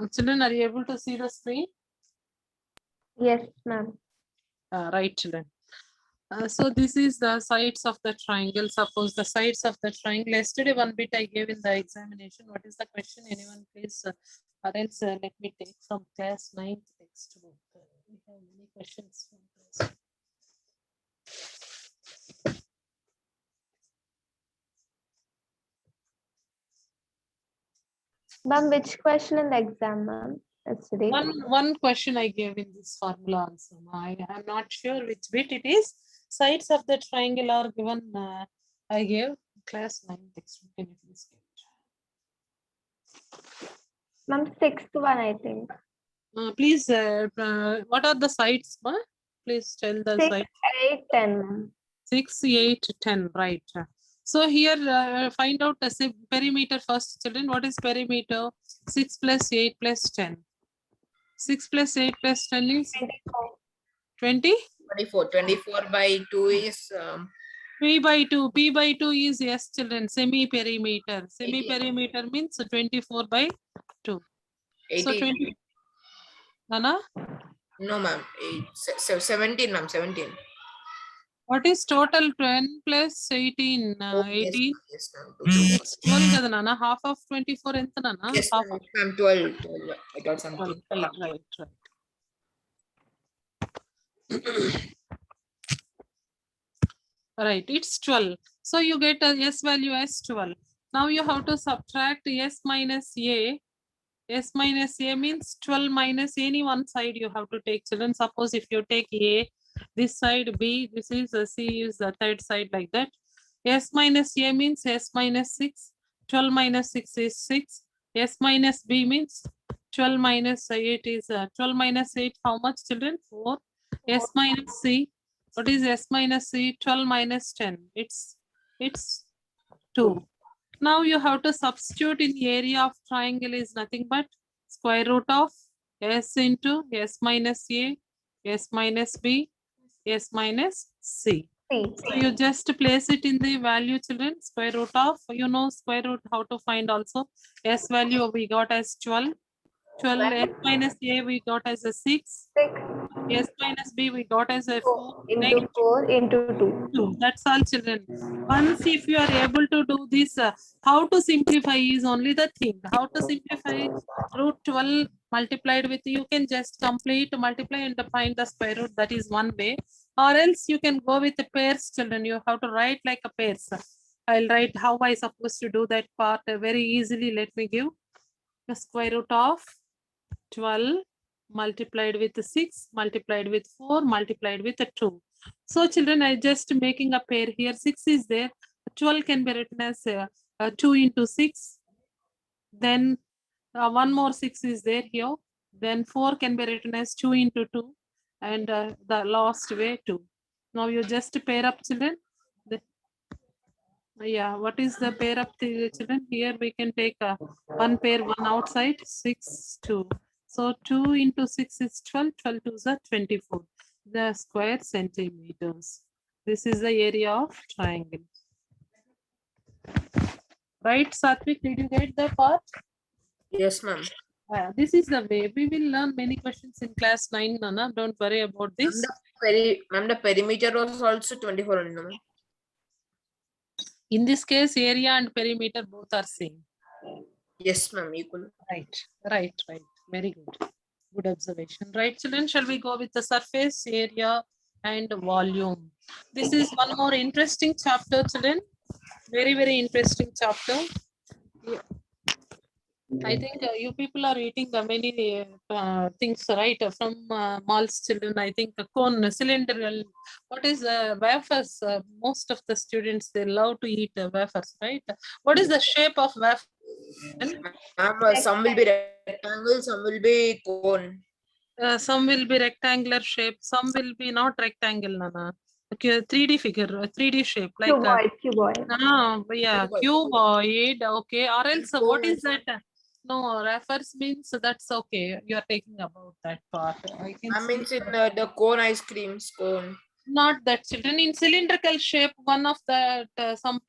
Children, are you able to see the screen? Yes, ma'am. Right, children. So this is the sides of the triangle. Suppose the sides of the triangle. Yesterday, one bit I gave in the examination. What is the question? Anyone, please? Or else, let me take from class 9th textbook. We have many questions from class. Ma'am, which question in the exam, ma'am? Yesterday. One question I gave in this formula also. I am not sure which bit it is. Sides of the triangle are given. I gave class 9th textbook. Can you please give it? Ma'am, sixth one, I think. Please, what are the sides? Please tell the 6, side. 8, 10, ma'am. 6, 8, 10, right. So here, find out the perimeter first, children. What is perimeter? 6 plus 8 plus 10. 6 plus 8 plus 10 is 20? 24. 24 by 2 is P by 2. P by 2 is, yes, children, semi-perimeter. Semi-perimeter means 24 by 2. 18. So 20. Nana? No, ma'am. 17, ma'am. 17. What is total? 10 plus 18? Oh, yes, 18. yes, ma'am. It's 12 kada nana. Half of 24 enta nana? Yes, Half ma'am. of Ma'am, 12. 12. I got something. 12. Right. Right, it's 12. So you get a S value as 12. Now you have to subtract S minus A. S minus A means 12 minus any one side you have to take, children. Suppose if you take A, this side B, this is C is the third side, like that. S minus A means S minus 6. 12 minus 6 is 6. S minus B means 12 minus 8 is 12 minus 8. How much, children? 4. S minus C. What is S minus C? 12 minus 10. It's 2. Now you have to substitute in the area of triangle is nothing but square root of S into S minus A, S minus B, S minus C. So you just place it in the value, children. Square root of, you know, square root how to find also. S value we got as 12. 12 S minus A we got as a 6. 6 S minus B we got as a 4. into 4 into 2. That's all, children. Once if you are able to do this, how to simplify is only the thing. How to simplify? Root 12 multiplied with, you can just complete multiply and find the square root. That is one way. Or else you can go with the pairs, children. You have to write like a pairs. I'll write how I supposed to do that part very easily. Let me give the square root of 12 multiplied with 6 multiplied with 4 multiplied with 2. So children, I just making a pair here. 6 is there. 12 can be written as 2 into 6. Then one more 6 is there here. Then 4 can be written as 2 into 2. And the last way 2. Now you just pair up, children. Yeah, what is the pair of the children? Here we can take one pair, one outside, 6, 2. So 2 into 6 is 12, 12 to the 24, the square centimeters. This is the area of triangle. Right, Satvik, did you get the part? Yes, ma'am. This is the way. We will learn many questions in class 9, Nana. Don't worry about this. Ma'am, the perimeter was also 24 only, ma'am. In this case, area and perimeter both are same. Yes, ma'am. Equal. Right. Very good. Good observation. Right, children, shall we go with the surface area and volume? This is one more interesting chapter, children. Very, very interesting chapter. Yeah. I think you people are eating many things, right? From malls, children. I think cone, cylindrical. What is wafers? Most of the students, they love to eat wafers, right? What is the shape of wafer? Ma'am, some will be rectangle, some will be cone. Some will be rectangular shape, some will be not rectangle, Nana. Okay, 3D figure, 3D shape, like Cuboid. yeah, cuboid. Okay, or else what is that? No, refers means that's okay. You are taking about that part. I can I see. mean, in the cone ice creams, cone. Not that, children. In cylindrical shape, one of the some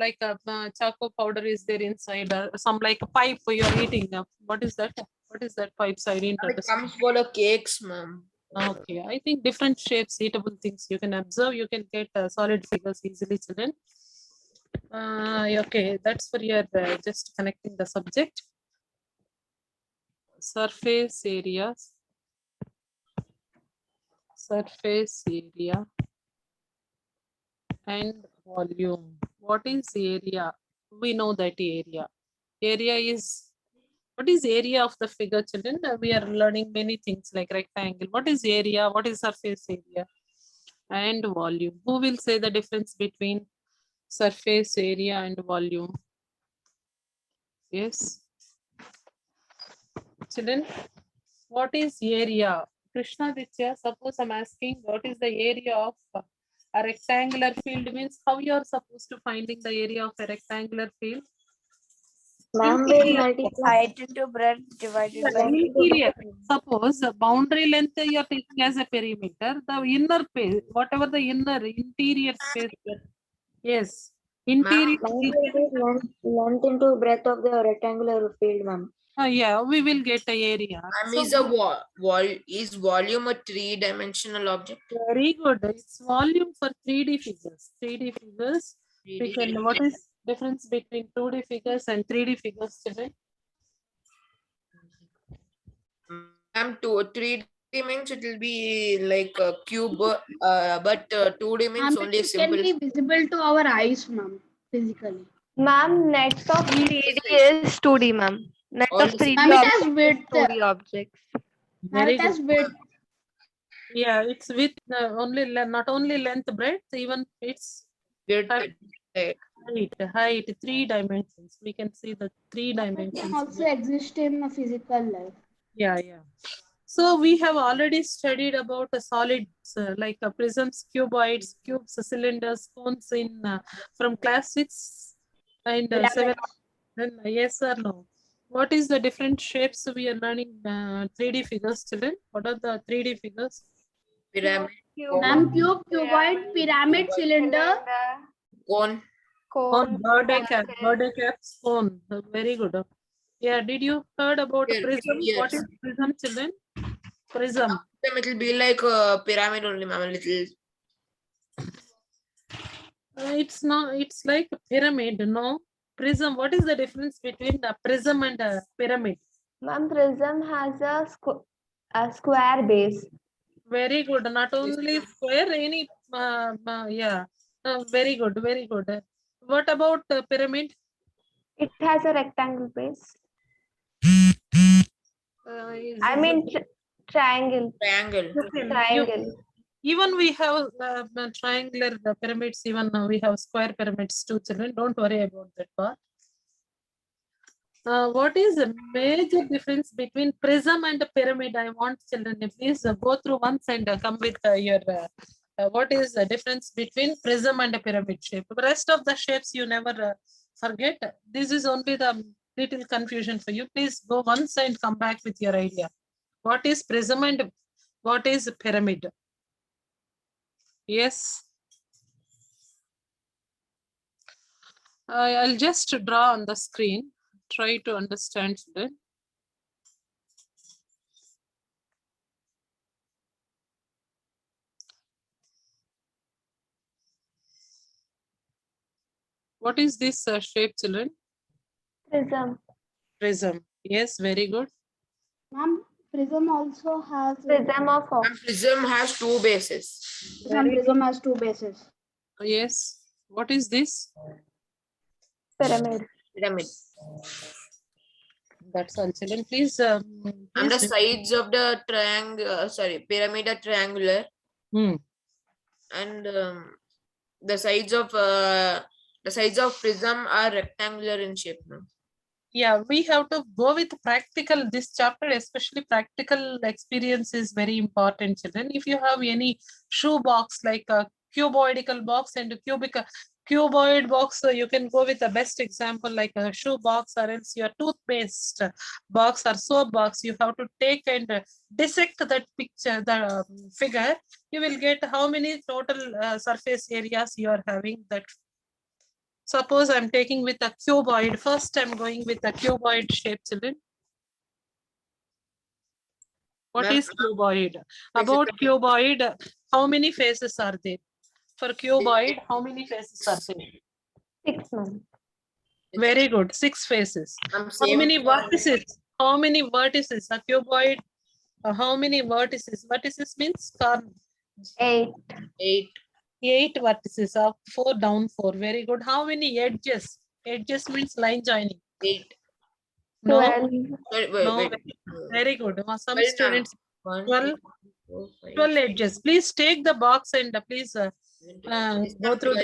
like a choco powder is there inside. Some like a pipe you are eating. What is that? What is that pipes? I didn't It understand. comes for the cakes, ma'am. Okay, I think different shapes, eatable things you can observe. You can get solid figures easily, children. Okay, that's for your just connecting the subject. Surface areas. Surface area and volume. What is area? We know that area. Area is, what is area of the figure, children? We are learning many things like rectangle. What is area? What is surface area? And volume. Who will say the difference between surface area and volume? Yes. Children, what is area? Krishna Ditya, suppose I'm asking what is the area of a rectangular field, means how you are supposed to finding the area of a rectangular field? Ma'am will multiply Height into breadth divided by Interior. Suppose the boundary length you are taking as a perimeter, the inner space, whatever the interior space. Yes. Interior. Length into breadth of the rectangular field, ma'am. Yeah, we will get a area. Ma'am, So, is a is volume a three-dimensional object? very good. It's volume for 3D figures. 3D figures. We can, what is difference between 2D figures and 3D figures, children? Ma'am, 3D means it will be like a cube, but 2D means only it can simple. be visible to our eyes, ma'am, physically. Ma'am, net of 3D is 2D, ma'am. Net All of the 3D Ma'am, it has objects is width. 2D objects. Very It has good. width. Yeah, it's with only not only length, breadth, even it's width, height, 3 dimensions. We can see the 3 It dimensions. can also exist in a physical life. Yeah, yeah. So we have already studied about the solids like prisms, cuboids, cubes, cylinders, cones in from class 6 and 7. Then yes or no? What is the different shapes we are learning 3D figures, children? What are the 3D figures? pyramid, Ma'am, cube, cuboid, pyramid, cylinder. cone. Cone, birthday caps, cone. Very good. Yeah, did you heard about Yes, prism? What yes. is prism, children? Prism. It will be like a pyramid only, ma'am. A little. It's not, it's like a pyramid, no? Prism, what is the difference between the prism and a pyramid? Ma'am, prism has a square base. Very good. Not only square, any, yeah. Very good, very good. What about pyramid? It has a rectangle base. I Is mean triangle. Triangle. Triangle. even we have triangular pyramids, even we have square pyramids too, children. Don't worry about that part. What is the major difference between prism and a pyramid? I want children, please go through once and come with your what is the difference between prism and a pyramid shape. The rest of the shapes you never forget. This is only the little confusion for you. Please go once and come back with your idea. What is prism and what is pyramid? Yes. I'll just draw on the screen. Try to understand it. What is this shape, children? Prism. Prism. Yes, very good. Ma'am, prism also has. Prism of Ma'am, prism has two bases. Ma'am, prism has two bases. Yes. What is this? pyramid. Pyramid. That's all, children. Please. And the please sides of the triangle, pyramid are triangular, Hmm. and the sides of prism are rectangular in shape. No? Yeah, we have to go with practical. This chapter, especially practical experience, is very important, children. If you have any shoe box like a cuboidal box and a cuboid box, so you can go with the best example like a shoe box or else your toothpaste box or soap box. You have to take and dissect that picture, the figure. You will get how many total surface areas you are having. That suppose I'm taking with a cuboid. First, I'm going with a cuboid shape, children. What Ma'am, is cuboid? faces About are- cuboid, how many faces are there? For cuboid, how many faces are there? 6, ma'am. Very good. 6 faces. Ma'am, How same many for- vertices? How many vertices? A cuboid. How many vertices? Vertices means 8. 8. 8 vertices. Up 4 down 4. Very good. How many edges? Edges means line joining. 8. No, 12. Wait, no. wait. Very good. Some 12, students 1, 12 2, 4, 5, 12 edges. Please take the box and please go through.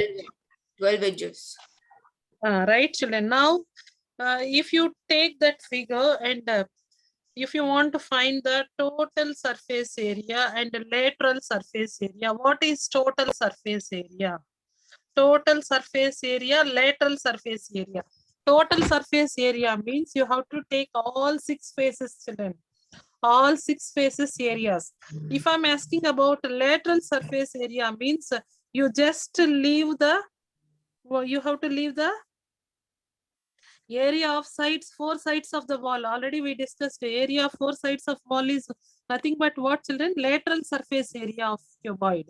12 edges. Right, children. Now, if you take that figure and if you want to find the total surface area and the lateral surface area, what is total surface area? Total surface area, lateral surface area. Total surface area means you have to take all 6 faces, children. All 6 faces areas. If I'm asking about lateral surface area means you just leave the, you have to leave the area of sides, 4 sides of the wall. Already we discussed the area of 4 sides of wall is nothing but what, children? Lateral surface area of cuboid.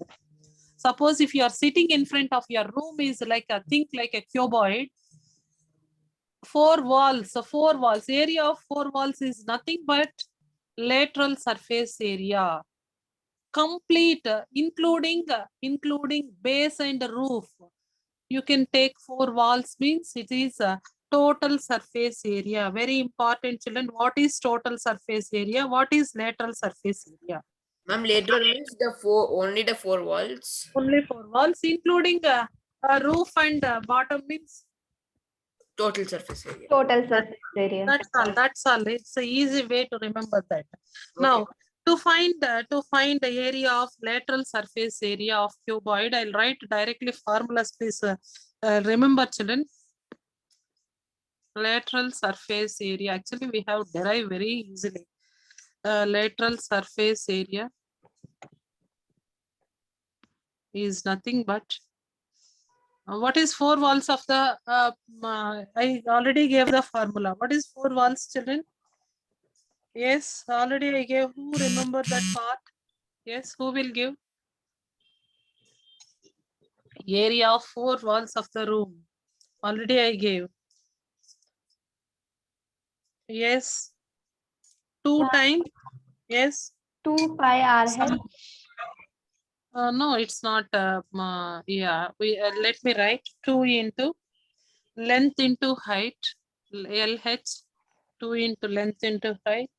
Suppose if you are sitting in front of your room is like a, think like a cuboid. 4 walls, so 4 walls, area of 4 walls is nothing but lateral surface area. Complete, including base and roof. You can take 4 walls means it is a total surface area. Very important, children. What is total surface area? What is lateral surface area? Ma'am, lateral means only the 4 walls. Only 4 walls, including a roof and bottom means. Total surface area. Total surface area. That's all. That's all. It's an easy way to remember that. Okay. Now, to find the area of lateral surface area of cuboid, I'll write directly formulas. Please remember, children. Lateral surface area. Actually, we have derived very easily. Lateral surface area is nothing but. What is 4 walls of the? I already gave the formula. What is 4 walls, children? Yes, already I gave. Who remember that part? Yes, who will give? Area of 4 walls of the room. Already I gave. Yes. 2 times. Yes. 2 pi r head. No, it's not. Yeah, let me write 2 into length into height. LH 2 into length into height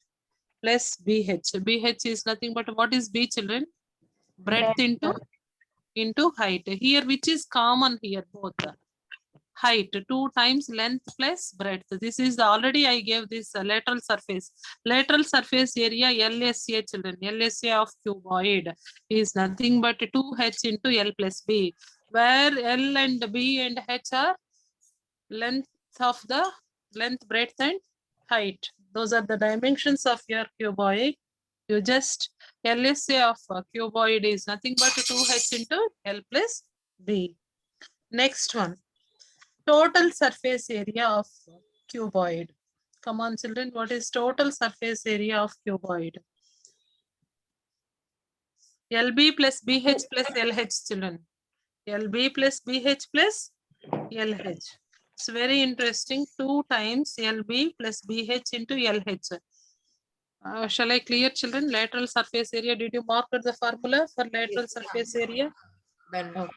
plus BH. BH is nothing but what is B, children? Breadth into height. Here, which is common here, both. Height 2 times length plus breadth. This is already I gave this lateral surface. Lateral surface area LSA, children. LSA of cuboid is nothing but 2H into L plus B, where L and B and H are length of the length, breadth and height. Those are the dimensions of your cuboid. You just LSA of cuboid is nothing but 2H into L plus B. Next one. Total surface area of cuboid. Come on, children. What is total surface area of cuboid? LB plus BH plus LH, children. LB plus BH plus LH. It's very interesting. 2 times LB plus BH into LH. Shall I clear, children? Lateral surface area. Did you mark the formula for lateral surface area? Done. Oh.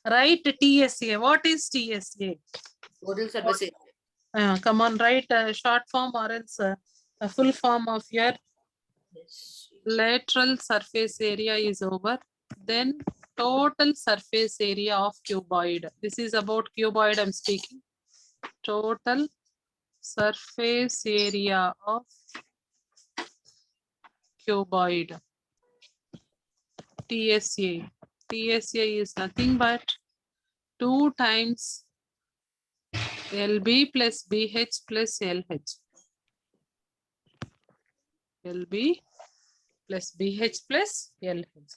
Write TSA. What is TSA? Total surface area. Come on, write short form or else a full form of your Yes. lateral surface area is over. Then total surface area of cuboid. This is about cuboid I'm speaking. Total surface area of cuboid. TSA. TSA is nothing but 2 times LB plus BH plus LH. LB plus BH plus LH.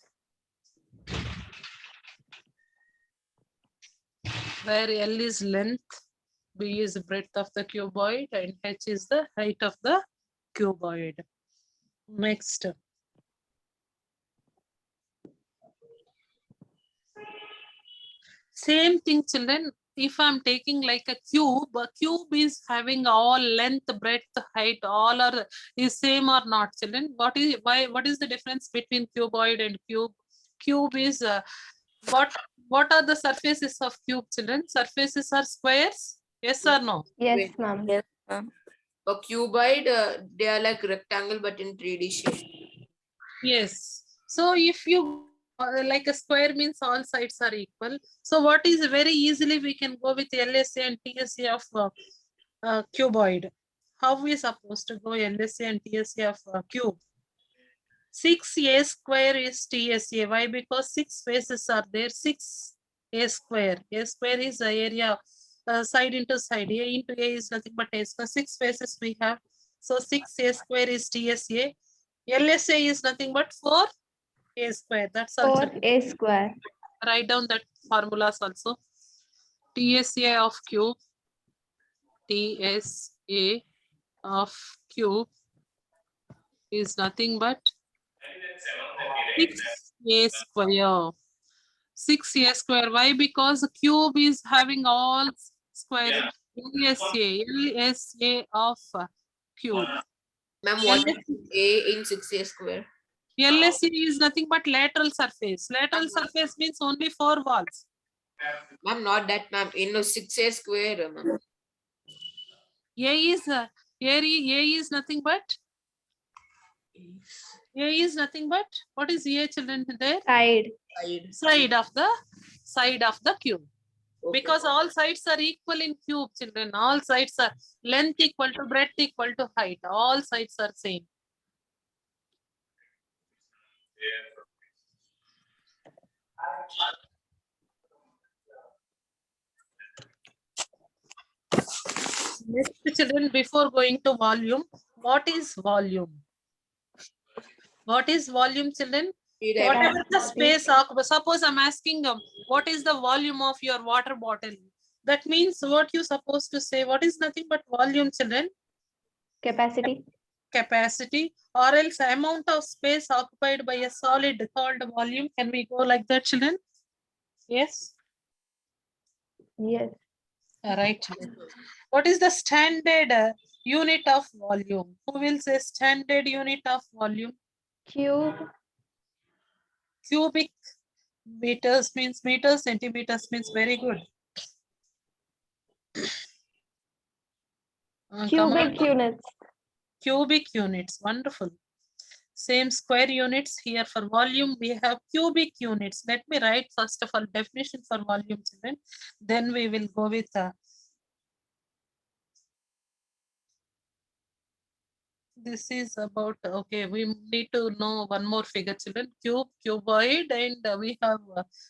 Where L is length, B is breadth of the cuboid, and H is the height of the cuboid. Next. Same thing, children. If I'm taking like a cube is having all length, breadth, height, all are is same or not, children? What is the difference between cuboid and cube? Cube is what are the surfaces of cube, children? Surfaces are squares? Yes or no? Yes, Wait. ma'am. Yes, ma'am. For cuboid, they are like rectangle but in 3D shape. Yes. So if you like a square means all sides are equal. So what is very easily we can go with LSA and TSA of cuboid. How we supposed to go LSA and TSA of cube? 6a square is TSA. Why? Because 6 faces are there. 6a square. A square is the area side into side. A into A is nothing but A square. 6 faces we have. So 6a square is TSA. LSA is nothing but 4a square. That's all. 4a square. Write down that formulas also. TSA of cube. TSA of cube is nothing but 6a square. 6a square. Why? Because cube is having all square. LSA of cube. Ma'am, what is A in 6A square? LSA is nothing but lateral surface. Lateral surface means only 4 walls. Ma'am, not that, ma'am. In 6A square, ma'am. A is nothing but what is A, children, there? Side. Side of the cube. Okay. Because all sides are equal in cube, children. All sides are length equal to breadth equal to height. All sides are same. Next, children, before going to volume, what is volume? What is volume, children? Whatever the space, suppose I'm asking what is the volume of your water bottle? That means what you supposed to say, what is nothing but volume, children? Capacity. Capacity, or else amount of space occupied by a solid called volume. Can we go like that, children? Yes. Yes. Right. What is the standard unit of volume? Who will say standard unit of volume? Cube. Cubic meters means meters, centimeters means very good. Come on. Cubic units. Cubic units, wonderful. Same square units here for volume. We have cubic units. Let me write first of all definition for volume, children. Then we will go with this is about, okay, we need to know one more figure, children. Cuboid, and we have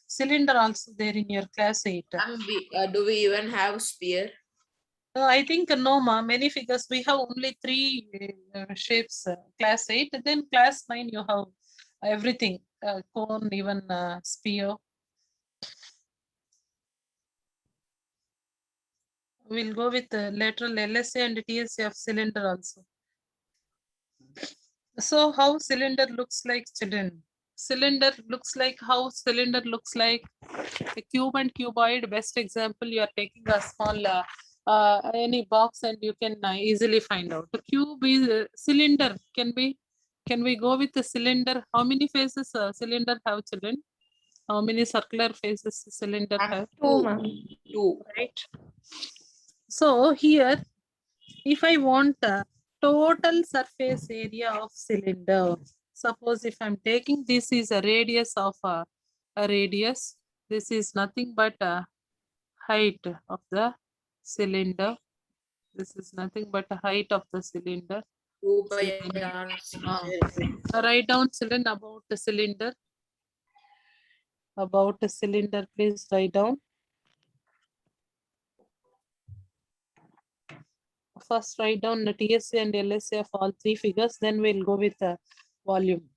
cylinder also there in your class 8. Ma'am, do we even have sphere? I think no, ma. Many figures. We have only 3 shapes. Class 8. Then class 9, you have everything. Cone, even sphere. We'll go with lateral LSA and TSA of cylinder also. So how cylinder looks like, children? Cylinder looks like how cylinder looks like. A cube and cuboid. Best example, you are taking a small any box and you can easily find out. The cube is cylinder. Can we go with the cylinder? How many faces cylinder have, children? How many circular faces cylinder have? 2, ma'am. 2. Right. So here, if I want total surface area of cylinder, suppose if I'm taking this is a radius of a radius, this is nothing but a height of the cylinder. This is nothing but a height of the cylinder. 2 pi r Write down, children, about the cylinder. About the cylinder, please write down. First write down the TSA and LSA of all 3 figures, then we'll go with the volume.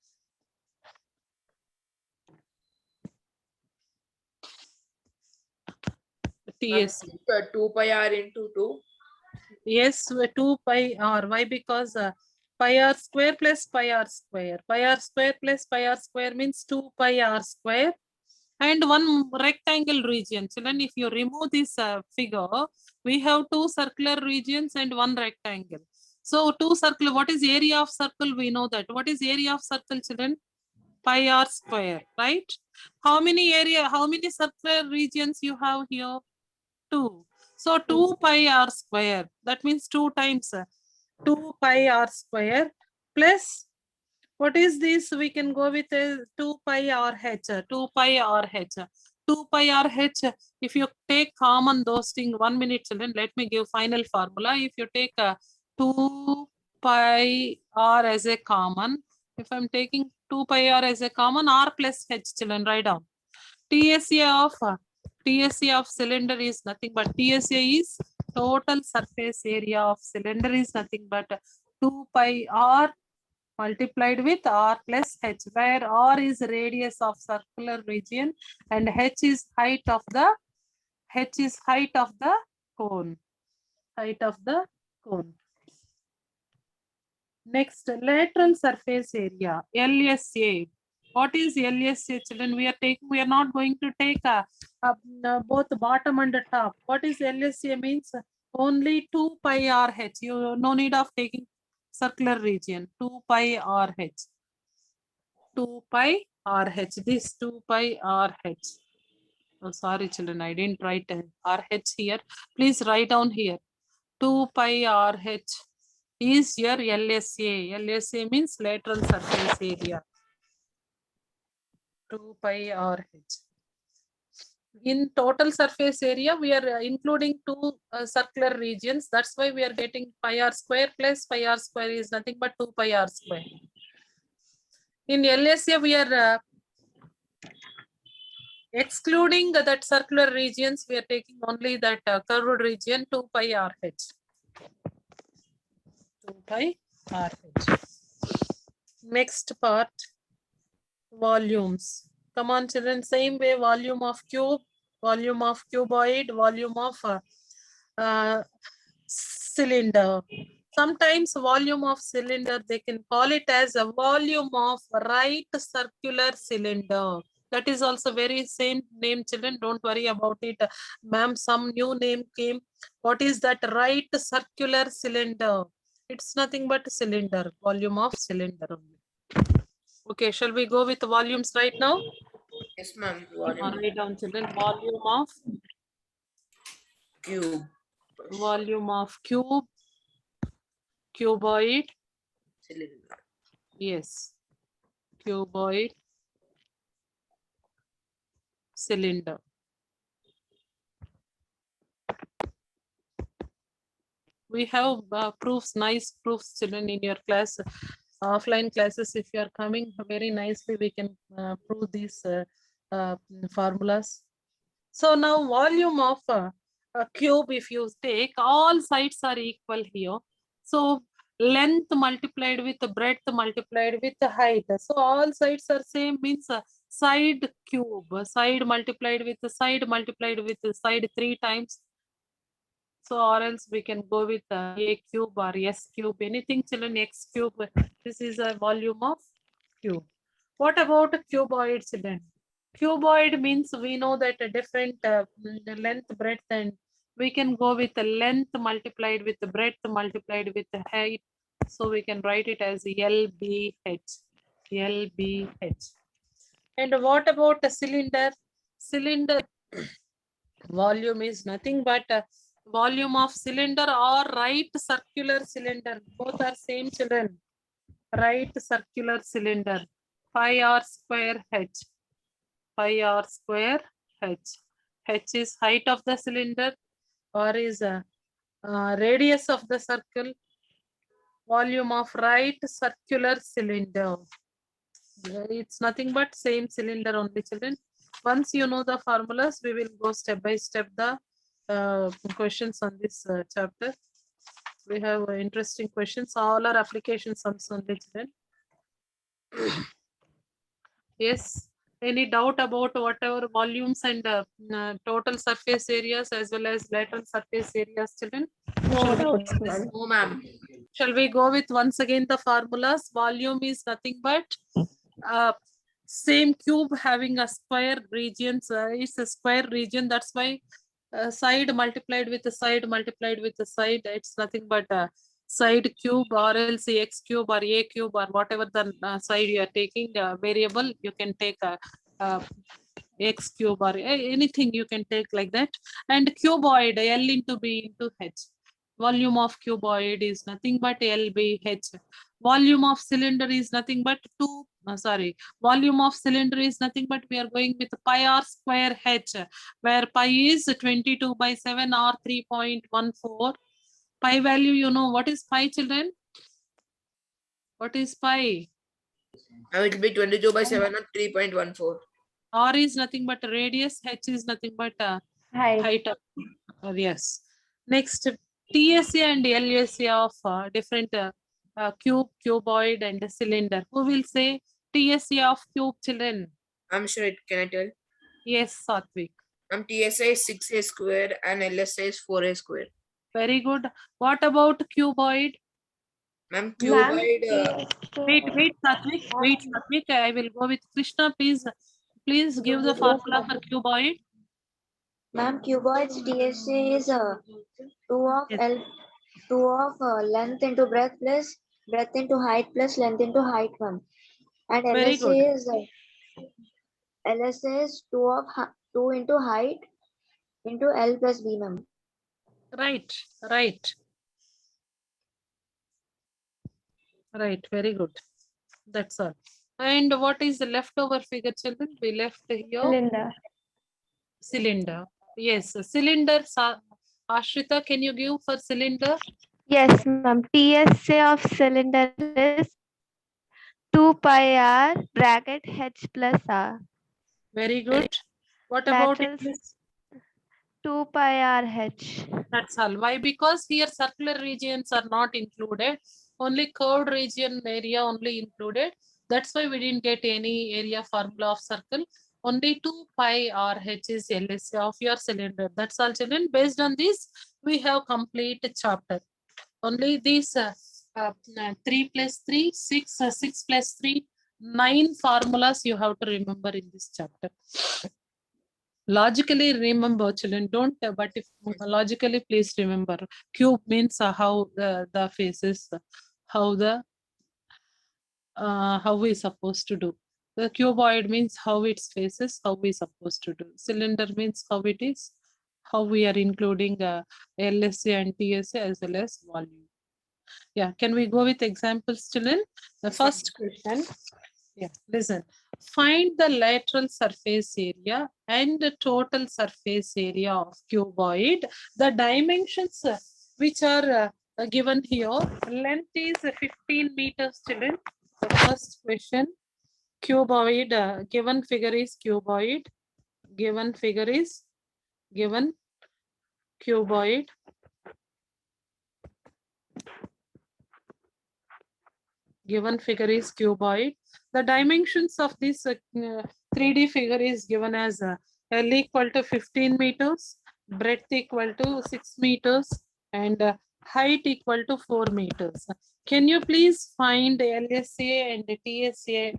TSA. 2 pi r into 2. Yes, 2 pi r. Why? Because pi r square plus pi r square. Pi r square plus pi r square means 2 pi r square. And one rectangle region. Children, if you remove this figure, we have two circular regions and one rectangle. So two circle, what is area of circle? We know that. What is area of circle, children? Pi r square, right? How many circular regions you have here? 2. So 2 pi r square, that means 2 times 2 pi r square plus, what is this? We can go with 2 pi r h, 2 pi r h. 2 pi r h, if you take common those things, 1 minute children, let me give final formula. If you take 2 pi r as a common, if I'm taking 2 pi r as a common, r plus h children, write down. TSA of cylinder is nothing but TSA is total surface area of cylinder is nothing but 2 pi r multiplied with r plus h, where r is radius of circular region and h is height of the cone. Height of the cone. Next, lateral surface area, LSA. What is LSA, children? We are not going to take both bottom and the top. What is LSA means? Only 2 pi RH. You no need of taking circular region. 2 pi RH. 2 pi RH. This 2 pi RH. Oh, sorry, children. I didn't write RH here. Please write down here. 2 pi RH is your LSA. LSA means lateral surface area. 2 pi RH. In total surface area, we are including two circular regions. That's why we are getting pi r square plus pi r square is nothing but 2 pi r square. In LSA, we are excluding that circular regions. We are taking only that curved region 2 pi RH. 2 pi RH. Next part, volumes. Come on, children, same way, volume of cube, volume of cuboid, volume of cylinder. Sometimes volume of cylinder, they can call it as a volume of right circular cylinder. That is also very same name, children. Don't worry about it. Ma'am, some new name came. What is that right circular cylinder? It's nothing but cylinder, volume of cylinder only. Okay, shall we go with volumes right now? Yes, ma'am. Write down, children. Volume of Cube. cube, cuboid. Cylinder. Yes, cuboid cylinder. We have proofs, nice proofs, children, in your class. Offline classes, if you are coming very nicely, we can prove these formulas. So now volume of a cube, if you take, all sides are equal here. So length multiplied with the breadth multiplied with the height. So all sides are same means side cube, side multiplied with the side multiplied with the side 3 times. So or else we can go with a cube or s cube, anything, children, x cube. This is a volume of cube. What about cuboid, children? Cuboid means we know that a different length, breadth, and we can go with the length multiplied with the breadth multiplied with the height. So we can write it as LBH. LBH. And what about a cylinder? Cylinder volume is nothing but volume of cylinder or right circular cylinder. Both are same, children. Right circular cylinder. Pi r square h. Pi r square h. H is height of the cylinder, or is radius of the circle. Volume of right circular cylinder. It's nothing but same cylinder only, children. Once you know the formulas, we will go step by step the questions on this chapter. We have interesting questions. All are application sums only, children. Yes. Any doubt about whatever volumes and total surface areas as well as lateral surface areas, children? No doubts, ma'am. No, ma'am. Shall we go with once again the formulas? Volume is nothing but same cube having a square region. It's a square region. That's why side multiplied with the side multiplied with the side. It's nothing but side cube or else x cube or a cube or whatever the side you are taking variable. You can take a x cube or anything you can take like that. And cuboid L into B into H. Volume of cuboid is nothing but LBH. Volume of cylinder is nothing but volume of cylinder is nothing but we are going with pi r square H, where pi is 22/7 or 3.14. Pi value, you know what is pi, children? What is pi? Now it will be 22/7 or 3.14. R is nothing but radius, H is nothing but Height. height of, yes. Next, TSA and LSA of different cube, cuboid and cylinder. Who will say TSA of cube, children? I'm sure it can I tell. Yes, Satvik. TSA is 6a square and LSA is 4a square. Very good. What about cuboid? Ma'am, Ma'am, cuboid. Wait, Satvik. I will go with Krishna. Please give the formula for cuboid. Ma'am, cuboid's TSA is 2 of Yes. L, 2 of length into breadth plus breadth into height plus length into height, ma'am. And Very LSA good. is 2 into height into L plus B, ma'am. Right. Very good. That's all. And what is the leftover figure, children? We left here Cylinder. cylinder. Yes, cylinder. Ashrita, can you give for cylinder? Yes, ma'am. TSA of cylinder is 2 pi r bracket H plus R. Very good. What about That is English? 2 pi r H. That's all. Why? Because here circular regions are not included. Only curved region area only included. That's why we didn't get any area formula of circle. Only 2 pi r H is LSA of your cylinder. That's all, children. Based on this, we have complete chapter. Only these 3 plus 3, 6, 6 plus 3, 9 formulas you have to remember in this chapter. Logically remember, children, don't, but if logically, please remember. Cube means how the faces, how we supposed to do. The cuboid means how its faces, how we supposed to do. Cylinder means how it is, how we are including LSA and TSA as well as volume. Yeah, can we go with examples, children? The first question. Yeah, listen. Find the lateral surface area and the total surface area of cuboid. The dimensions which are given here. Length is 15 meters, children. The first question. Cuboid, given figure is cuboid. Given figure is given cuboid. Given figure is cuboid. The dimensions of this 3D figure is given as L equal to 15 meters, breadth equal to 6 meters, and height equal to 4 meters. Can you please find LSA and TSA?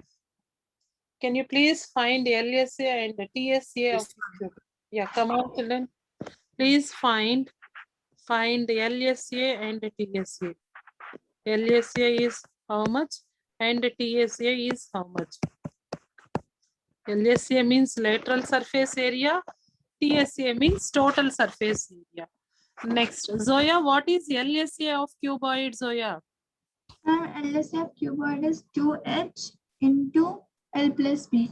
Can you please find LSA and TSA of cube? Yeah, come on, children. Please find LSA and TSA. LSA is how much and TSA is how much? LSA means lateral surface area. TSA means total surface area. Next, Zoya, what is LSA of cuboid, Zoya? LSA of cuboid is 2H into L plus B.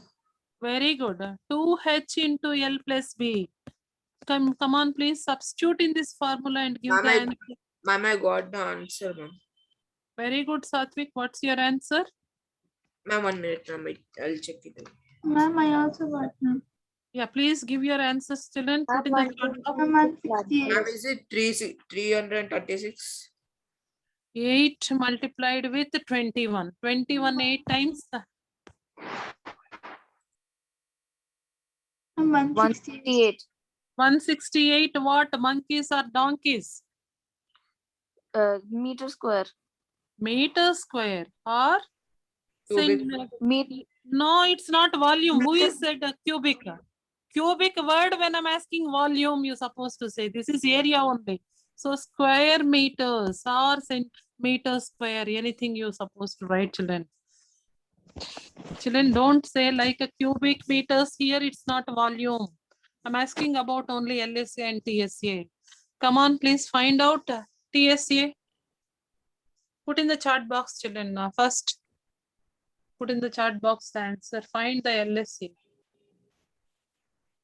Very good. 2H into L plus B. Come on, please substitute in this formula and give the answer. Ma'am, I got the answer, ma'am. Very good, Satvik. What's your answer? Ma'am, 1 minute, ma'am. I'll check it out. Ma'am, I also got ma'am. Yeah, please give your answers, children. Put in the chat box. Ma'am, 168. Ma'am, is it 336? 8 multiplied with 21. 21 8 times. 168. 168 what? Monkeys or donkeys? Meter square. meter square or Cubic. centimeter. No, it's not volume. Who is said cubic? Cubic word, when I'm asking volume, you're supposed to say this is area only. So square meters or centimeter square, anything you're supposed to write, children. Children, don't say like a cubic meters here, it's not volume. I'm asking about only LSA and TSA. Come on, please find out TSA. Put in the chat box, children. First, put in the chat box the answer. Find the LSA.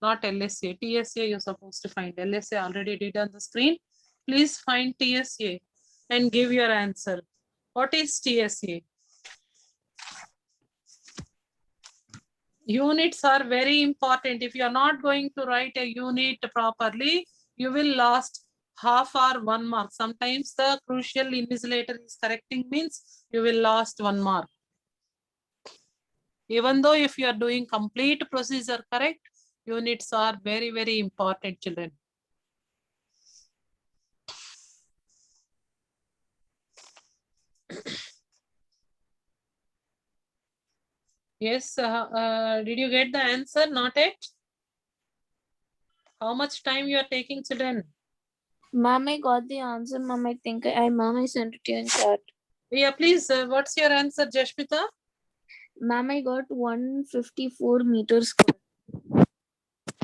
Not LSA. TSA you're supposed to find. LSA already did on the screen. Please find TSA and give your answer. What is TSA? Units are very important. If you are not going to write a unit properly, you will lost half or 1 mark. Sometimes the crucial invigilator is correcting means you will lost 1 mark. Even though if you are doing complete procedure correct, units are very, very important, children. Yes, did you get the answer? Not yet? How much time you are taking, children? Ma'am, I got the answer, ma'am. I think ma'am, I sent it to you in chat. Yeah, please, what's your answer, Jashmita? Ma'am, I got 154 meters square.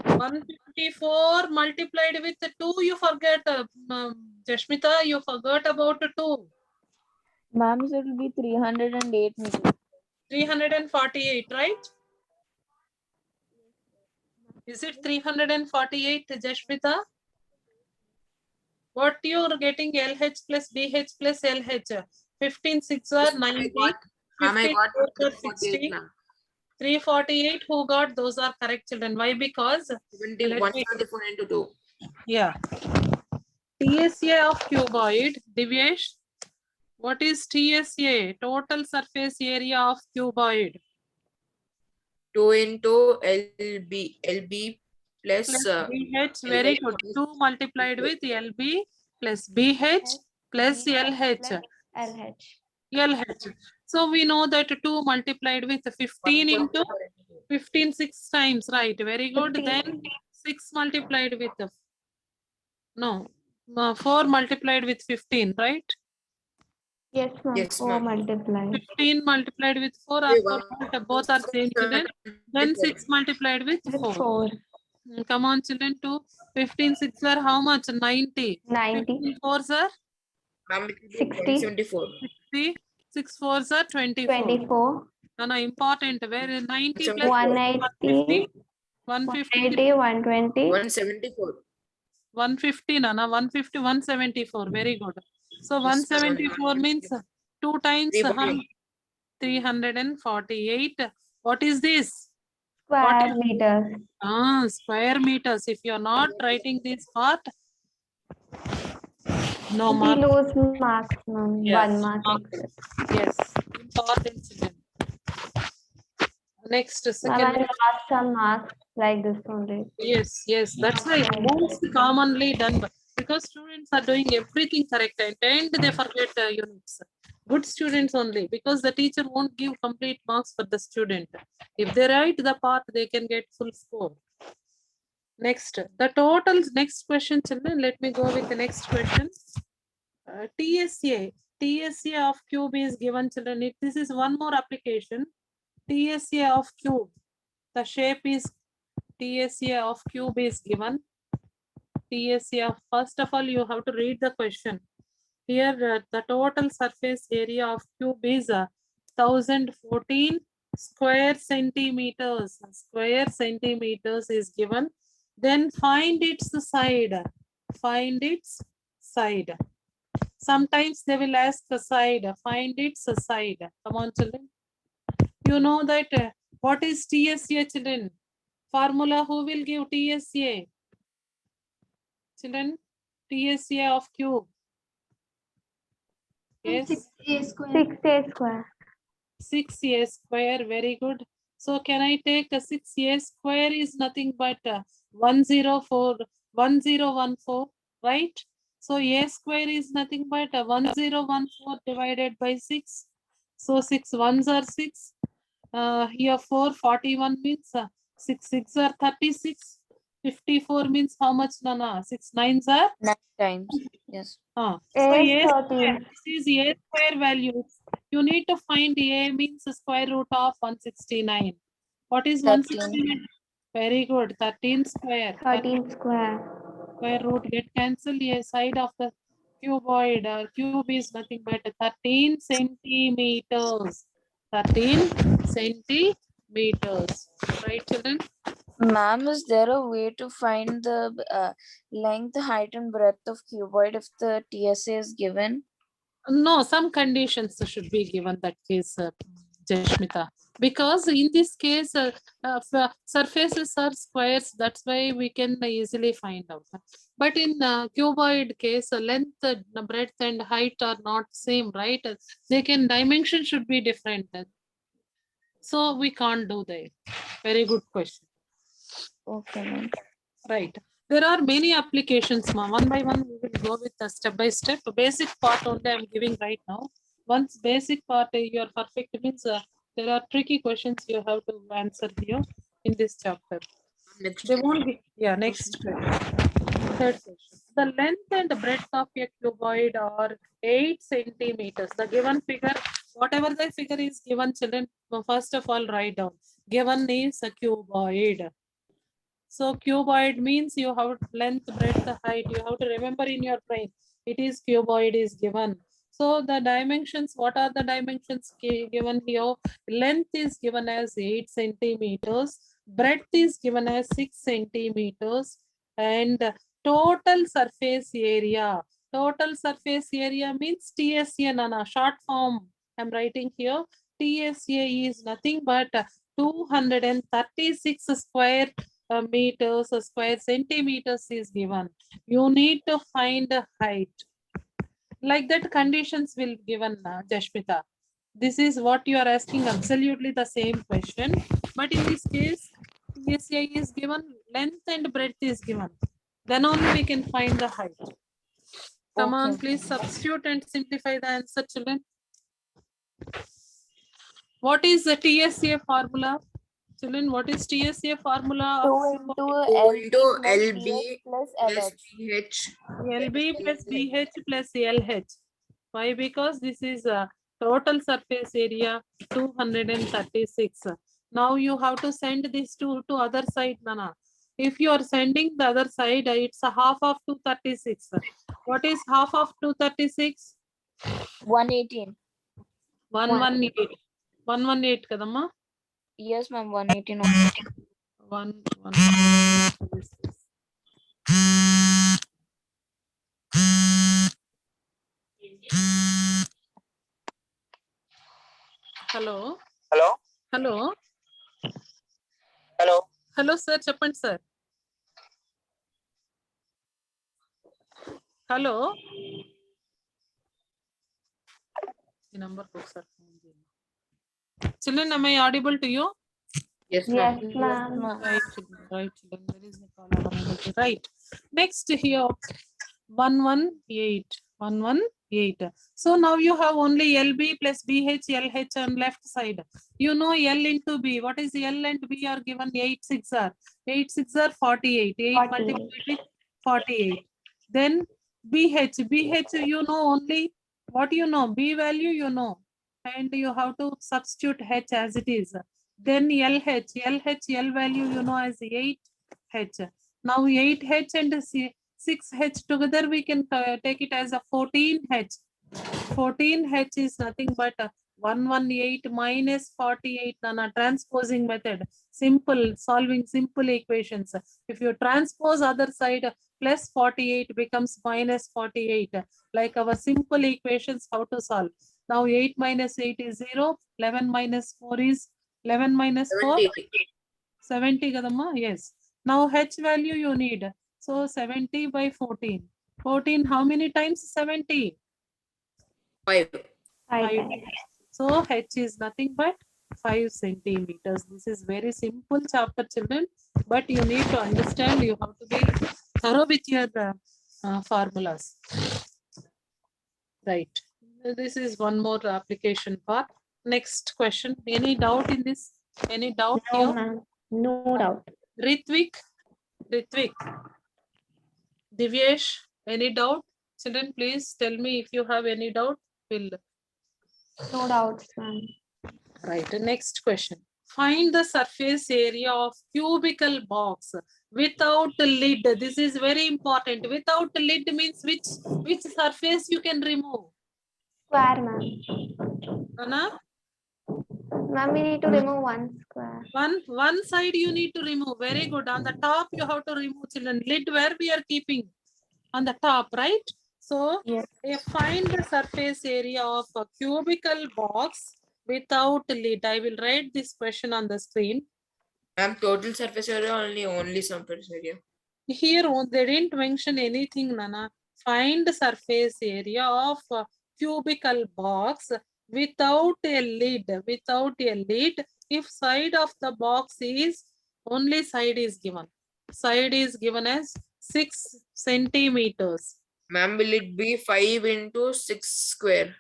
154 multiplied with 2, you forget, Jashmita, you forgot about 2. Ma'am, so it will be 308 meters. 348, right? Is it 348, Jashmita? What you're getting LH plus BH plus LH? 15, 6 or 90. Ma'am, I 15, got 4 or 348, 60. ma'am. 348, who got? Those are correct, children. Why? Because, 174 into 2. yeah. TSA of cuboid, Divyesh. What is TSA? Total surface area of cuboid. 2 into LB plus Plus BH, very good. 2 multiplied with LB plus BH plus LH. LH. LH. So we know that 2 multiplied with 15 into 15 6 times, right? Very good. 15. Then 6 multiplied with 4 multiplied with 15, right? Yes, ma'am. Yes, 4 ma'am. multiplied. 15 multiplied with 4 Okay, or 4, both are same, children. Then 6 multiplied with With 4. 4. Come on, children. 2 15 6 are how much? 90. 90. 15 4s are Ma'am, it will be 60. 174. 60. 6 4s are 24. 24. No, important. Where is 90 plus 180. 150? 180. 120. 174. 150, Nana. 150, 174. Very good. So 174 means 2 times 348. What is this? Square meters. Square meters. If you are not writing this part, no We mark. lose marks, ma'am. Yes. 1 mark extra. Yes, important, children. Next, Ma'am, second. I lost some marks like this only. Yes, that's right. Most commonly done because students are doing everything correct and they forget units. Good students only, because the teacher won't give complete marks for the student. If they write the part, they can get full score. Next, the total. Next question, children. Let me go with the next question. TSA of cube is given, children. This is one more application. TSA of cube. The shape is TSA of cube is given. TSA of, first of all, you have to read the question. Here, the total surface area of cube is 1014 square centimeters. Square centimeters is given. Then find its side. Find its side. Sometimes they will ask the side. Find its side. Come on, children. You know that what is TSA, children? Formula, who will give TSA? Children, TSA of cube. Yes. 6a square. 6a square. 6a square, very good. So can I take a 6a square is nothing but 1014, right? So a square is nothing but 1014 divided by 6. So 6 ones are 6. Here 41 means 6 6 are 36. 54 means how much, Nana? 6 nines are? 9 times. Yes. So A is a square, 13. this is a square value. You need to find a means square root of 169. What is 13. 169? Very good. 13 square. 13 square. Square root get cancelled. A side of the cuboid. Cube is nothing but 13 centimeters. 13 centimeters. Right, children? Ma'am, is there a way to find the length, height, and breadth of cuboid if the TSA is given? No, some conditions should be given that case, Jashmita. Because in this case, surfaces are squares. That's why we can easily find out. But in cuboid case, length, breadth, and height are not same, right? They can dimension should be different. So we can't do that. Very good question. Okay, ma'am. Right. There are many applications, ma. One by one, we will go with the step by step. Basic part only I'm giving right now. Once basic part you are perfect means there are tricky questions you have to answer here in this chapter. Next. They won't be, yeah, next question. Third question. The length and the breadth of a cuboid are 8 centimeters. The given figure, whatever the figure is given, children, first of all, write down. Given is a cuboid. So cuboid means you have length, breadth, height. You have to remember in your brain. It is cuboid is given. So the dimensions, what are the dimensions given here? Length is given as 8 centimeters. Breadth is given as 6 centimeters. And total surface area. Total surface area means TSA, Nana, short form. I'm writing here. TSA is nothing but 236 square meters, square centimeters is given. You need to find the height. Like that conditions will given, Jashmita. This is what you are asking, absolutely the same question. But in this case, TSA is given, length and breadth is given. Then only we can find the height. Come on, Okay. please substitute and simplify the answer, children. What is the TSA formula? Children, what is TSA formula? 2 into 2 LB into plus LB DH plus plus LH. BH. LB plus BH plus LH. Why? Because this is a total surface area 236. Now you have to send this to other side, Nana. If you are sending the other side, it's a half of 236. What is half of 236? 118. 118. 118 kadamma? Yes, ma'am. 118. 118. 118. Hello hello hello hello hello sir చెప్పండి sir hello ఈ number ఒకసారి phone చేయండి children am I audible to you? Yes, Yes, ma'am. ma'am. Right, children, right, children. There is a call available to right. Next here 118. 118. So now you have only LB plus BH, LH on left side. You know L into B. What is L and B are given 8 6 are. 8 6 are 48. 8 multiplied with 48. Then BH. BH you know only what you know. B value you know. And you have to substitute H as it is. Then LH. LH L value you know as 8H. Now 8H and 6H together we can take it as a 14H. 14H is nothing but 118 minus 48, Nana, transposing method. Simple, solving simple equations. If you transpose other side, plus 48 becomes minus 48. Like our simple equations, how to solve. Now 8 minus 8 is 0. 11 minus 4 is 11 minus 4. 70. 70 kadamma, yes. Now H value you need. So 70 by 14. 14, how many times 70? 5. 5 5 times. times. So H is nothing but 5 centimeters. This is very simple chapter, children. But you need to understand, you have to be thorough with your formulas. Right. This is one more application part. Next question. Any doubt in this? Any doubt No, here? ma'am. No doubt. Ritvik, Divyesh, any doubt? Children, please tell me if you have any doubt. Will No doubts, ma'am. right. Next question. Find the surface area of cubical box without the lid. This is very important. Without the lid means which surface you can remove? Square, ma'am. Anna? Ma'am, we need to remove one square. One side you need to remove. Very good. On the top you have to remove, children. Lid where we are keeping? On the top, right? So Yes. find the surface area of a cubical box without lid. I will write this question on the screen. Ma'am, total surface area only surface area. Here they didn't mention anything, Nana. Find the surface area of a cubical box without a lid. Without a lid, if side of the box is only side is given. Side is given as 6 centimeters. Ma'am, will it be 5 into 6 square?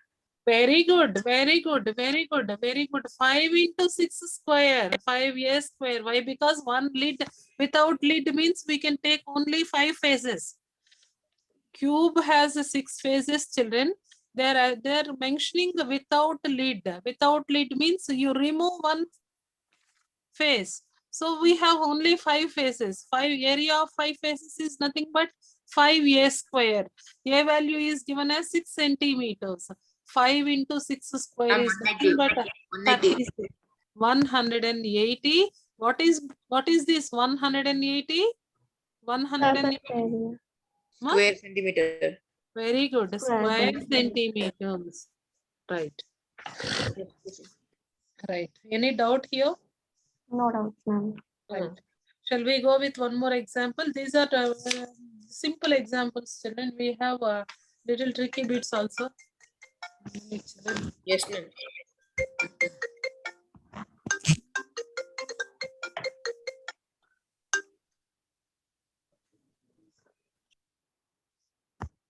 Very good, very good, very good, very good. 5 into 6 square, 5a square. Why? Because one lid, without lid means we can take only 5 faces. Cube has 6 faces, children. They're mentioning without lid. Without lid means you remove one face. So we have only 5 faces. Area of 5 faces is nothing but 5a square. A value is given as 6 centimeters. 5 into 6 square Ma'am, is 180. nothing but 180. 180. What is this 180? 180. Surface area. Square centimeter. Very good. Square Square centimeters. Right. Right. Any doubt here? No doubts, ma'am. Right. Shall we go with one more example? These are simple examples, children. We have little tricky bits also. Yes, ma'am.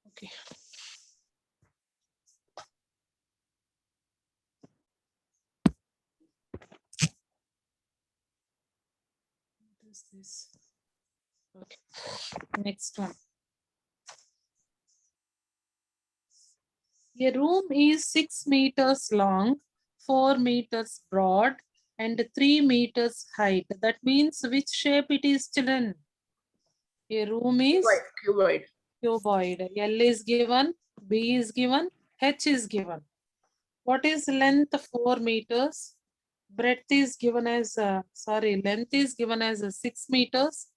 Okay. What is this? Okay. Next one. A room is 6 meters long, 4 meters broad, and 3 meters height. That means which shape it is, children? A room is Cuboid. cuboid. L is given, B is given, H is given. What is length? 4 meters. Breadth is given as, length is given as 6 meters.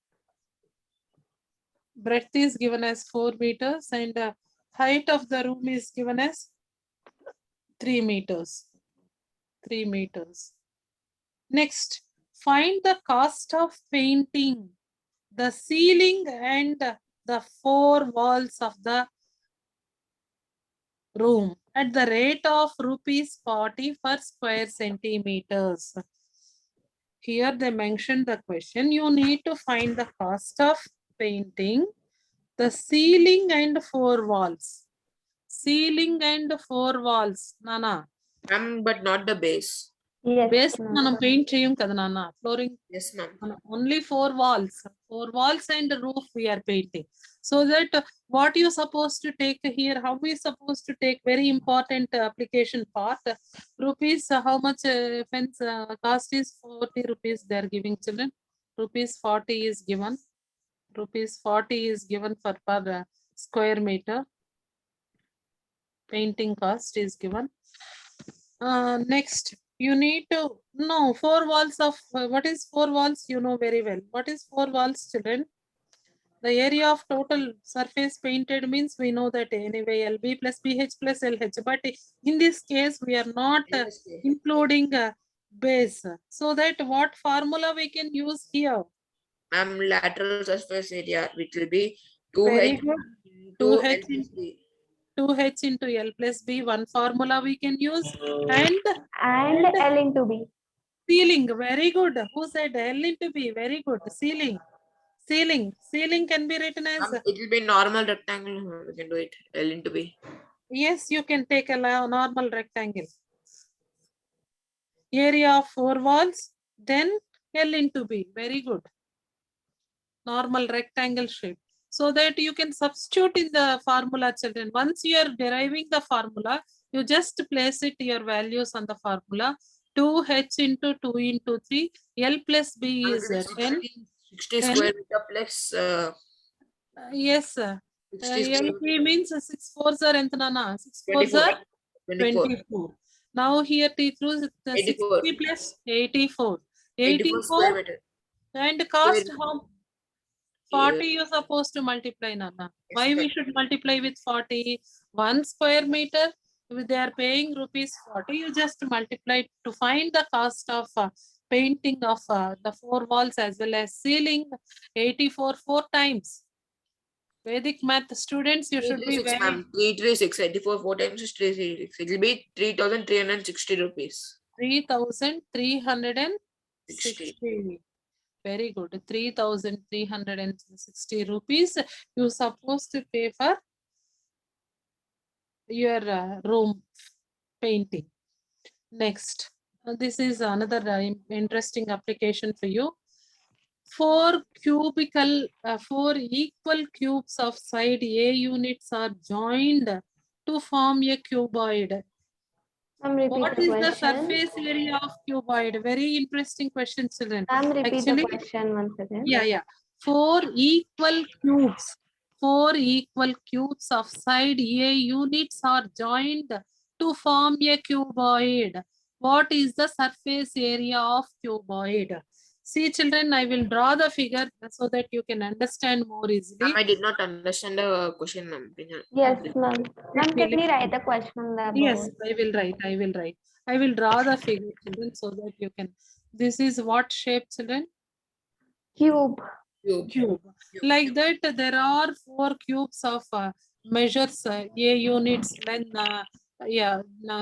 Breadth is given as 4 meters and height of the room is given as 3 meters. 3 meters. Next, find the cost of painting the ceiling and the 4 walls of the room at the rate of rupees 40 per square centimeters. Here they mentioned the question. You need to find the cost of painting the ceiling and 4 walls. Ceiling and 4 walls. Nana. Ma'am, but not the base. Yes, Base ma'am. మనం paint చేయం కదా నాన్న. Flooring Yes, ma'am. only 4 walls. 4 walls and roof we are painting. So that what you supposed to take here, how we supposed to take very important application part. Rupees, how much fence cost is 40 rupees they are giving, children. Rupees 40 is given. Rupees 40 is given for per square meter. Painting cost is given. Next, you need to know 4 walls of what is 4 walls? You know very well. What is 4 walls, children? The area of total surface painted means we know that anyway LB plus BH plus LH. But in this case, we are not LSA. including base. So that what formula we can use here? Ma'am, lateral surface area, which will be Very 2H good. into 2H L plus B. 2H into L plus B. One formula we can use. And And L into B. ceiling. Very good. Who said L into B? Very good. Ceiling. Ceiling. Ceiling can be written as, It will be normal rectangle. We can do it L into B. yes, you can take a normal rectangle. Area of 4 walls, then L into B. Very good. Normal rectangle shape. So that you can substitute in the formula, children. Once you are deriving the formula, you just place it your values on the formula. 2h into 2 into 3. L plus B It is will be 10. 60 10. square meter plus Yes, sir. 60 square LP means 6 4s are ఎంత నాన్న? 6 4s 24. are 24. 24. Now here T through 84. 60 plus 84. 84 square 84 meter. and cost Square- how? 40 you're supposed to multiply, Nana. Why we should multiply with 40? 1 square meter, if they are paying rupees 40, you just multiply to find the cost of painting of the 4 walls as well as ceiling. 84 4 times. Vedic math students, you should be 336, very ma'am. 336. 84 4 times is 336. It will be 3,360 rupees. 3,360. Very good. 3,360 rupees. You supposed to pay for your room painting. Next, this is another interesting application for you. 4 equal cubes of side A units are joined to form a cuboid. Ma'am, repeat What the is the question. surface area of cuboid? Very interesting question, children. Ma'am, repeat Actually, the question once again. yeah. 4 equal cubes of side A units are joined to form a cuboid. What is the surface area of cuboid? See, children, I will draw the figure so that you can understand more easily. Ma'am, I did not understand the question, ma'am. Yes, ma'am. Ma'am, can you write the question on the Yes, board? I will write. I will draw the figure, children, so that you can. This is what shape, children? Cube. Cube. Like that, there are 4 cubes of measures A units, then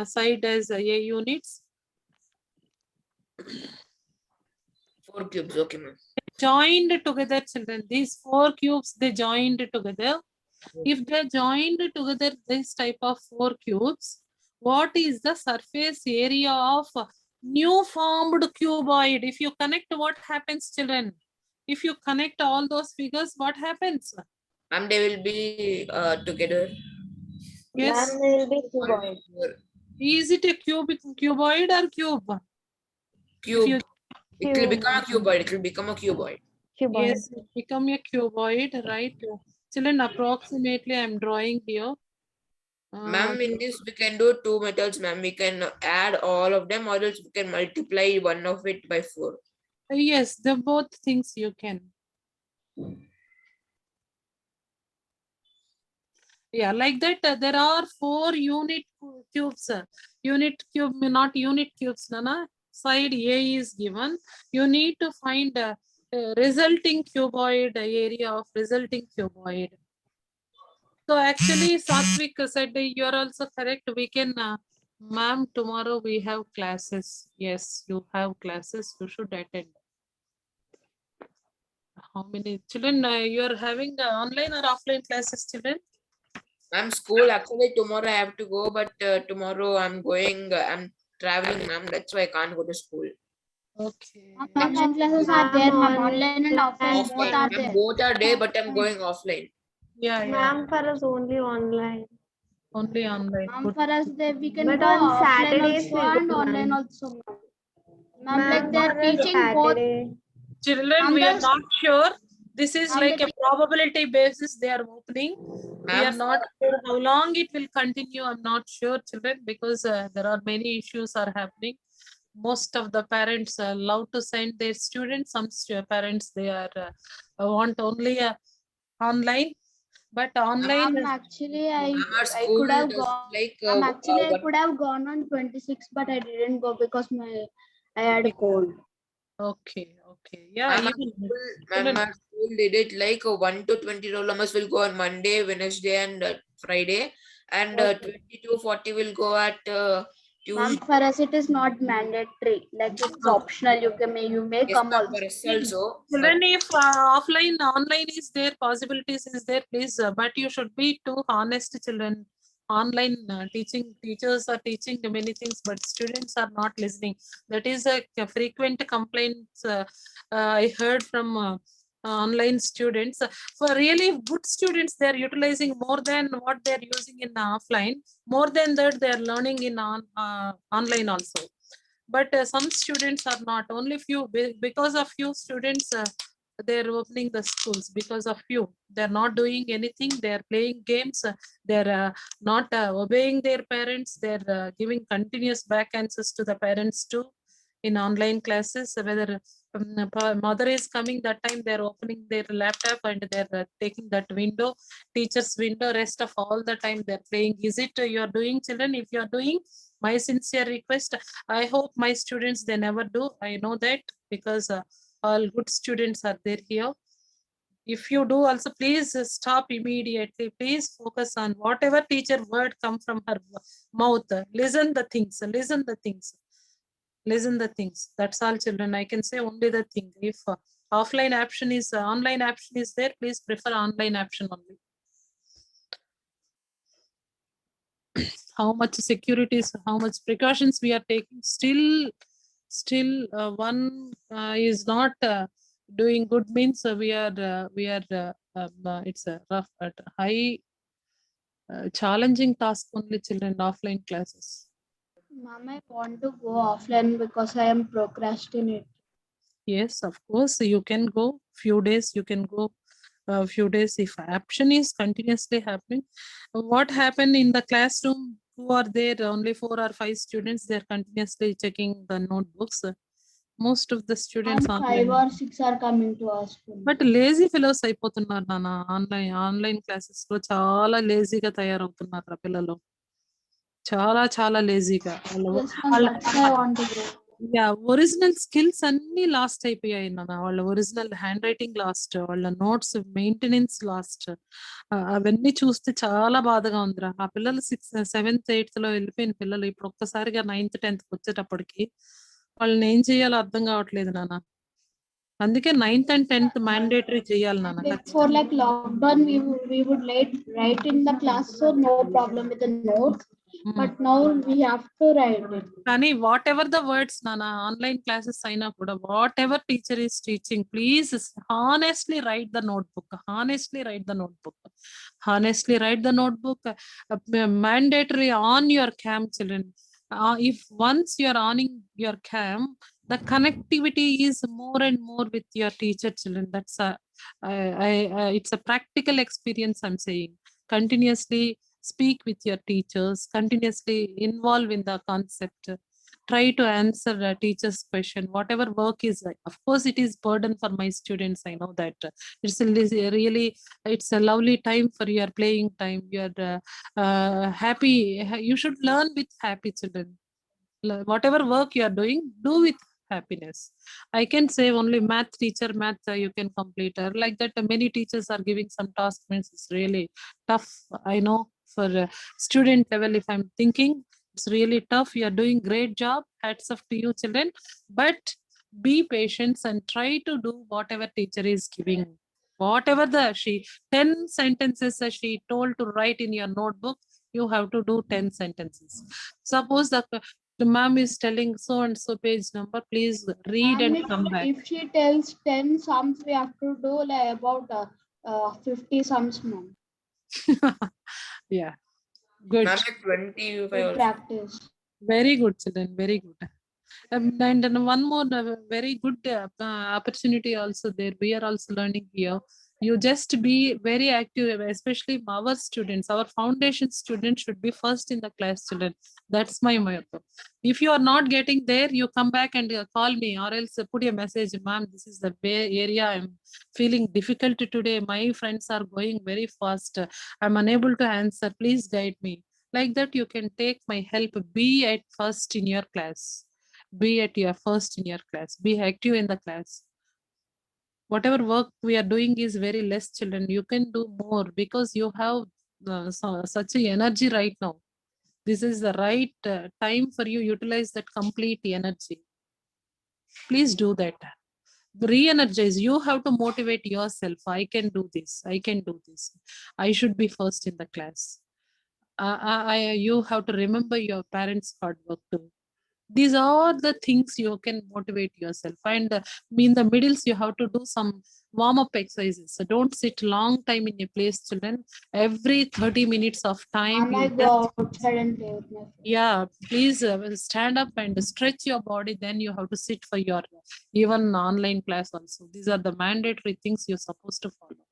side as A units. 4 cubes. Okay, ma'am. Joined together, children. These 4 cubes, they joined together. If they joined together this type of 4 cubes, what is the surface area of new formed cuboid? If you connect, what happens, children? If you connect all those figures, what happens? Ma'am, they will be together. Yes. Ma'am, they will be cuboid. Is it a cuboid or cube? Cube. you- It will become a cuboid. It will become a cuboid. Cuboid. Yes, it become a cuboid, right? Children, approximately I'm drawing here. Ma'am, in this we can do 2 methods, ma'am. We can add all of them, or else we can multiply one of it by 4. Yes, the both things you can. Yeah, like that, there are 4 unit cubes. Unit cube, not unit cubes, Nana. Side A is given. You need to find resulting cuboid, area of resulting cuboid. So actually, Satvik said you are also correct. We can, ma'am, tomorrow we have classes. Yes, you have classes. You should attend. How many children you are having online or offline classes, children? Ma'am, school actually tomorrow I have to go, but tomorrow I'm I'm traveling, ma'am. That's why I can't go to school. Okay. Online classes are there, ma'am. Online and offline both Offline, are ma'am, there. both are there, but I'm going offline. Yeah. Ma'am, for us only online. Only online. Ma'am, Good. for us, we can But go on offline Saturdays also we and go, online ma'am. also, ma'am. Ma'am, like they're for us teaching both. Saturday. Children, Ma'am, we are the- not sure. This is Ma'am, like a probability basis they are opening. We are Ma'am, not sure how long it will continue. I'm not sure, children, because there are many issues are happening. Most of the parents love to send their students. Some parents, they are want only online. But online, Ma'am, actually, ma'am, our I school could have does gone. like Ma'am, actually, I one- could have gone on 26, but I didn't go because I had a cold. okay. Yeah, Ma'am, even ma'am, our school did it like 1 to 20 roll numbers will go on Monday, Wednesday, and Friday, and Okay. 20 to 40 will go at Ma'am, Tuesday. for us it is not mandatory. Like it's No. optional. You may Yes, come ma'am, also. for us also. Even if offline, online is there, possibilities is there, please, but you should be too honest, children. Online teachers are teaching many things, but students are not listening. That is a frequent complaints I heard from online students. For really good students, they are utilizing more than what they are using in offline. More than that, they are learning in online also. But some students are not, only few, because of few students they're opening the schools, because of few they're not doing anything, they're playing games, they're not obeying their parents, they're giving continuous back answers to the parents too in online classes, whether mother is coming, that time they're opening their laptop and they're taking that window, teacher's window, rest of all the time they're playing. Is it you're doing, children? If you're doing, my sincere request, I hope my students, they never do. I know that, because all good students are there here. If you do also, please stop immediately. Please focus on whatever teacher word come from her mouth. Listen the things, listen the things, listen the things. That's all, children. I can say only the thing. If offline option is, online option is there, please prefer online option only. How much securities, how much precautions we are taking, still one is not doing good, means it's a rough at high challenging task only, children, offline classes. Ma'am, I want to go offline because I am procrastinating. Yes, of course, you can go few days, you can go a few days if option is continuously happening. What happened in the classroom, who are there, only 4 or 5 students, they're continuously checking the notebooks. Most of the students And online. 5 or 6 are coming to our school. But lazy fellows అయిపోతున్నారు నాన్న. Online classes లో చాలా లేజీగా తయారవుతున్నారు పిల్లలు, చాలా చాలా లేజీగా. Yes, ma'am, that's why I want to go. Original skills అన్ని లాస్ట్ అయిపోయాయి నాన్న. వాళ్ళ ఒరిజినల్ హ్యాండ్ రైటింగ్ లాస్ట్, వాళ్ళ నోట్స్ మెయింటెనెన్స్ లాస్ట్. అవన్నీ చూస్తే చాలా బాధగా ఉందిరా. ఆ పిల్లలు 6th 7th 8th లో వెళ్ళిపోయిన పిల్లలు ఇప్పుడు ఒక్కసారిగా 9th 10th వచ్చేటప్పటికి వాళ్ళని ఏం చేయాలో అర్థం కావట్లేదు నాన్న. అందుకే 9th and 10th మ్యాండేటరీ చేయాలి నాన్న. Before like lockdown, we would write in the class, so no problem with the notes. But now we have to write it. కానీ వాట్ ఎవర్ ద వర్డ్స్ నాన్న, ఆన్లైన్ క్లాసెస్ అయినా కూడా what ever teacher is teaching, please honestly right the notebook, honestly right the notebook, honestly right the notebook. Mandatory on your cam, children. If once you are on your cam, the connectivity is more and more with your teacher, children. That's it's a practical experience, I'm saying. Continuously speak with your teachers, continuously involve in the concept, try to answer a teacher's question, whatever work is. Of course it is burden for my students, I know that. It's really, it's a lovely time for your playing time, your happy, you should learn with happy, children. Whatever work you are doing, do with happiness. I can say only math teacher, math you can complete, like that. Many teachers are giving some task, means it's really tough, I know. For student level, if I'm thinking, it's really tough. You are doing great job, hats off to you, children. But be patient and try to do whatever teacher is giving. Whatever 10 sentences she told to write in your notebook, you have to do 10 sentences. Suppose the ma'am is telling so and so page number, please read Ma'am, and come back. if she tells 10 sums, we have to do like about 50 sums, ma'am. Yeah, good. Ma'am, like 25 We also. practice. Very good, children, very good. And then one more very good opportunity also there, we are also learning here. You just be very active, especially our students, our foundation students should be first in the class, children. That's my motto. If you are not getting there, you come back and call me, or else put a message, ma'am, this is the area I'm feeling difficult today, my friends are going very fast, I'm unable to answer, please guide me. Like that you can take my help. Be at first in your class, be at your first in your class, be active in the class. Whatever work we are doing is very less, children, you can do more because you have such a energy right now. This is the right time for you utilize that complete energy. Please do that. Re-energize. You have to motivate yourself. I can do this. I can do this. I should be first in the class. You have to remember your parents' hard work too. These are the things you can motivate yourself. And in the middles, you have to do some warm-up exercises. So don't sit long time in a place, children. Every 30 minutes of time, I you might go outside and play with my friends. yeah, please stand up and stretch your body. Then you have to sit for your even online class also. These are the mandatory things you're supposed to follow.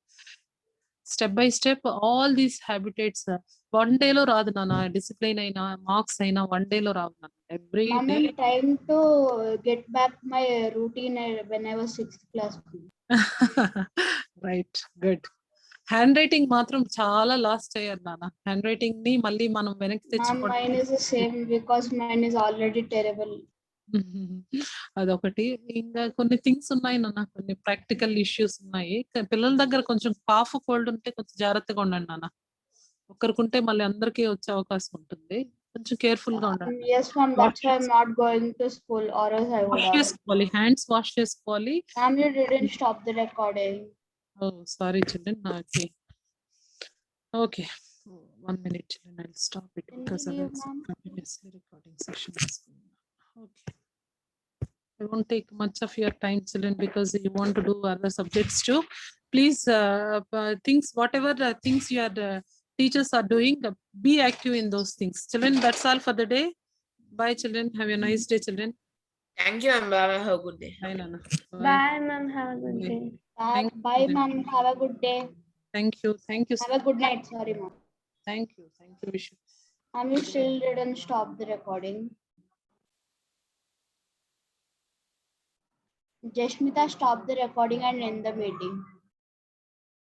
Step by step, all these habitats, one day lo raadu nana, discipline aina, marks aina, one day lo raadu nana. Every Ma'am, day. I'm trying to get back my routine when I was 6th class. Right, good. Hand writing మాత్రం చాలా last అయ్యారు నాన్న. Hand writing ని మళ్ళీ మనం వెనక్కి Ma'am, తెచ్చుకోవడం mine is the same because mine is already terrible. అదొకటి. ఇంకా కొన్ని థింగ్స్ ఉన్నాయి నాన్న, కొన్ని ప్రాక్టికల్ ఇష్యూస్ ఉన్నాయి. పిల్లల దగ్గర కొంచెం కాఫ్ కోల్డ్ ఉంటే కొంచెం జాగ్రత్తగా ఉండండి నాన్న. ఒక్కరికుంటే మళ్ళీ అందరికీ వచ్చే అవకాశం ఉంటుంది. కొంచెం కేర్ఫుల్ గా ఉండండి. Yes, ma'am, that's why I'm not going to school or else I would wash have. చేసుకోవాలి, హ్యాండ్స్ వాష్ చేసుకోవాలి. Ma'am, you didn't stop the recording. Oh, sorry children. Okay. Okay. 1 minute children. I'll stop it Can we because leave, otherwise ma'am? continuously recording session is going on. Okay. I won't take much of your time, children, because you want to do other subjects too. Please, things, whatever the things your teachers are doing, be active in those things. Children, that's all for the day. Bye, children. Have a nice day, children. Thank you, and bye. Have a good day. Bye, Nana. Bye, ma'am. Have a good Bye. day. Thank you, Bye, children. ma'am. Have a good day. Thank you. Thank you. Have a good night. Sorry, ma'am. Thank you. Thank you, Vishu. Ma'am, you still didn't stop the recording. Jashmita, stop the recording and end the meeting.